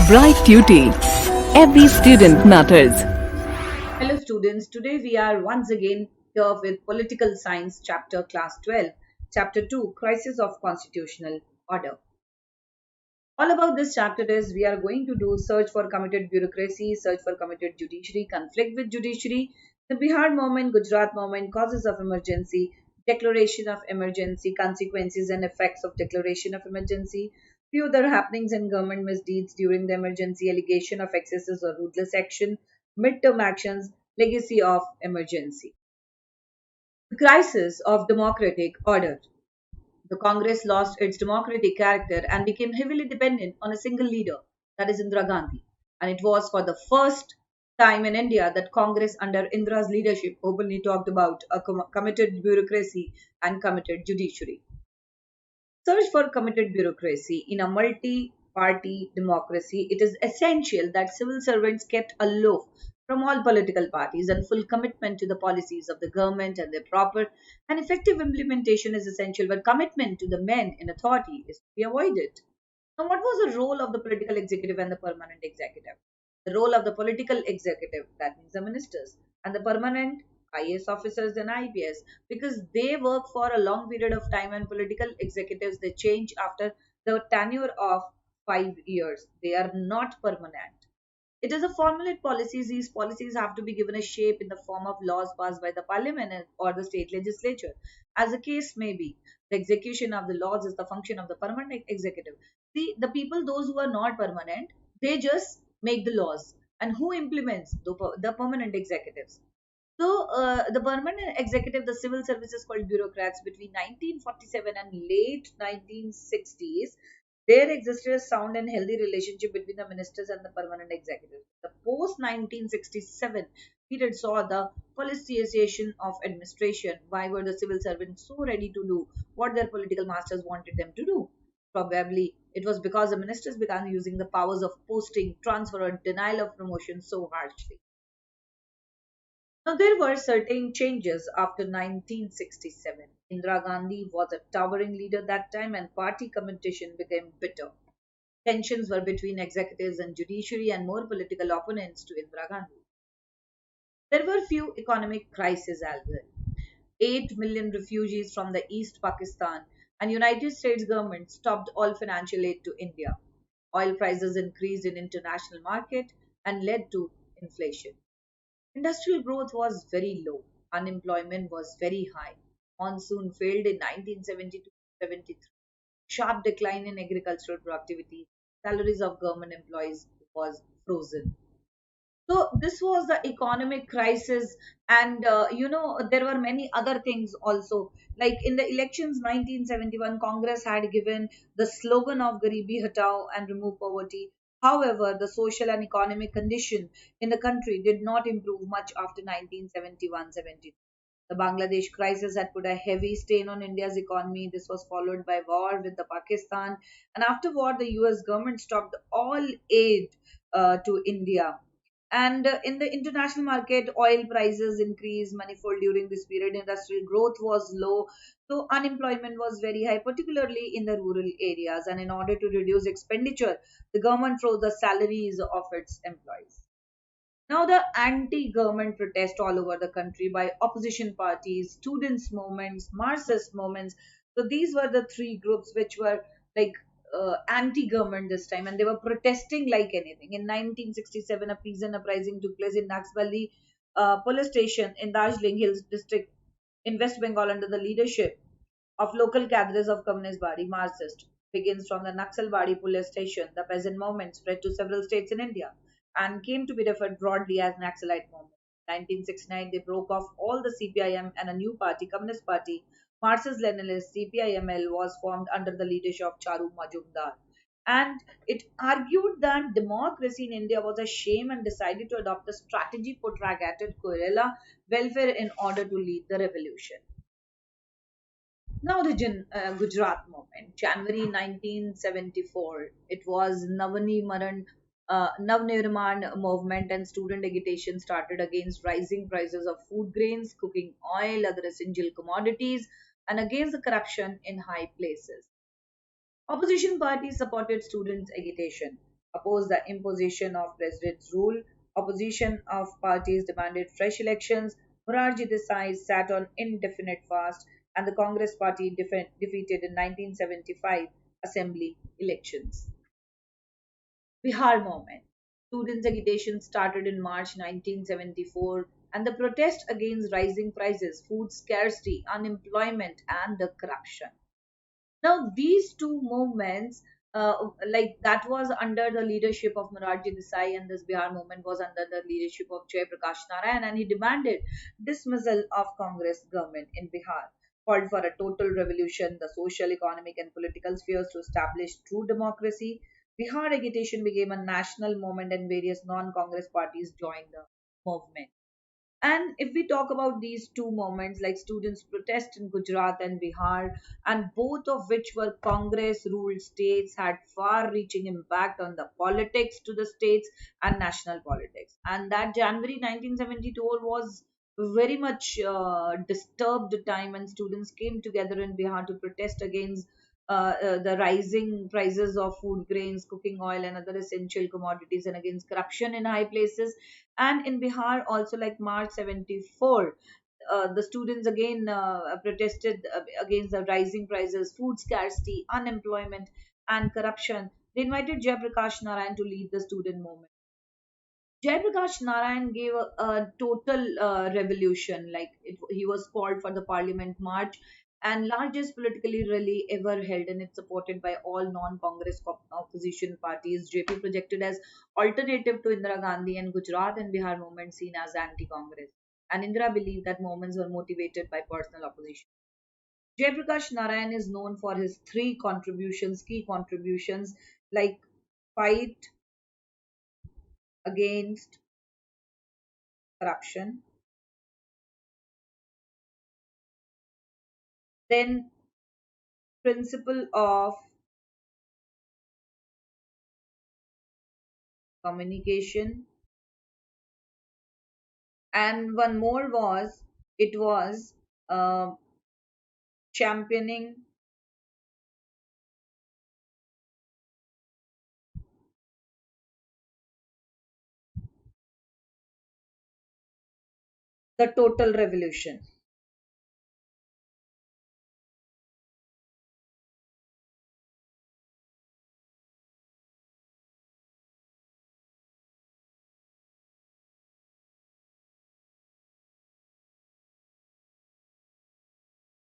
Bright Duty. Every student matters. Hello students, today we are once again here with Political Science chapter class 12, chapter 2, Crisis of Constitutional Order. All about this chapter is we are going to do search for committed bureaucracy, search for committed judiciary, conflict with judiciary, the Bihar moment, Gujarat moment, causes of emergency, declaration of emergency, consequences and effects of declaration of emergency, few other happenings and government misdeeds during the emergency, allegation of excesses or ruthless action, midterm actions, legacy of emergency. The crisis of democratic order. The Congress lost its democratic character and became heavily dependent on a single leader, that is Indira Gandhi. And it was for the first time in India that Congress under Indira's leadership openly talked about a committed bureaucracy and committed judiciary. Search for committed bureaucracy. In a multi party democracy, it is essential that civil servants kept aloof from all political parties and full commitment to the policies of the government and their proper and effective implementation is essential, but commitment to the men in authority is to be avoided. Now, what was the role of the political executive and the permanent executive? The role of the political executive, that means the ministers, and the permanent IAS officers and IPS, because they work for a long period of time, and political executives they change after the tenure of 5 years. They are not permanent. It is a formulate policies. These policies have to be given a shape in the form of laws passed by the parliament or the state legislature. As the case may be, the execution of the laws is the function of the permanent executive. See, the people, those who are not permanent, they just make the laws. And who implements the permanent executives? So, the permanent executive, the civil services called bureaucrats between 1947 and late 1960s, there existed a sound and healthy relationship between the ministers and the permanent executive. The post 1967 period saw the politicization of administration. Why were the civil servants so ready to do what their political masters wanted them to do? Probably it was because the ministers began using the powers of posting, transfer, or denial of promotion so harshly. Now, there were certain changes after 1967. Indira Gandhi was a towering leader that time, and party competition became bitter. Tensions were between executives and judiciary, and more political opponents to Indira Gandhi. There were few economic crises as well. 8 million refugees from the East Pakistan and United States government stopped all financial aid to India. Oil prices increased in international market and led to inflation. Industrial growth was very low. Unemployment was very high. Monsoon failed in 1972-73. Sharp decline in agricultural productivity. Salaries of government employees was frozen. So this was the economic crisis, and there were many other things also. Like in the elections 1971, Congress had given the slogan of Garibi Hatao and remove poverty. However, the social and economic condition in the country did not improve much after 1971-72. The Bangladesh crisis had put a heavy stain on India's economy. This was followed by war with the Pakistan, and after war, the U.S. government stopped all aid to India. And in the international market, oil prices increased manifold during this period. Industrial growth was low, so unemployment was very high, particularly in the rural areas. And in order to reduce expenditure, the government froze the salaries of its employees. Now, the anti government protest all over the country by opposition parties, students' movements, Marxist movements. So, these were the three groups which were like anti government this time, and they were protesting like anything. In 1967, a peasant uprising took place in Naxbali police station in Darjeeling Hills district in West Bengal under the leadership of local cadres of Communist Party Marxist. Begins from the Naxalbari police station. The peasant movement spread to several states in India and came to be referred broadly as Naxalite movement. 1969, they broke off all the CPIM and a new party, Communist Party, Marxist-Leninist CPIML, was formed under the leadership of Charu Majumdar. And it argued that democracy in India was a shame and decided to adopt a strategy for targeted guerrilla welfare in order to lead the revolution. Now the Gujarat movement, January 1974. It was Navnirman movement and student agitation started against rising prices of food grains, cooking oil, other essential commodities, and against the corruption in high places. Opposition parties supported students' agitation. opposed the imposition of president's rule. Opposition of parties demanded fresh elections. Morarji Desai sat on indefinite fast, and the Congress party defeated in 1975 assembly elections. Bihar movement. Students' agitation started in March 1974, and the protest against rising prices, food scarcity, unemployment, and the corruption. Now, these two movements, like that was under the leadership of Morarji Desai, and this Bihar movement was under the leadership of Jay Prakash Narayan, and he demanded dismissal of Congress government in Bihar, called for a total revolution, the social, economic, and political spheres to establish true democracy. Bihar agitation became a national movement, and various non-Congress parties joined the movement. And if we talk about these two moments, like students' protest in Gujarat and Bihar, and both of which were Congress ruled states, had far reaching impact on the politics to the states and national politics. And that January 1972 was very much disturbed time, and students came together in Bihar to protest against the rising prices of food grains, cooking oil, and other essential commodities, and against corruption in high places. And in Bihar also, like March 74, the students again protested against the rising prices, food scarcity, unemployment, and corruption. They invited Jayaprakash Narayan to lead the student movement. Jayaprakash Narayan gave a total revolution. He was called for the Parliament March, and largest politically rally ever held, and it's supported by all non-Congress opposition parties. JP projected as alternative to Indira Gandhi, and Gujarat and Bihar movement seen as anti-Congress. And Indira believed that movements were motivated by personal opposition. Jayaprakash Narayan is known for his three contributions, key contributions, like fight against corruption, then principle of communication, and one more was it was uh, championing the total revolution.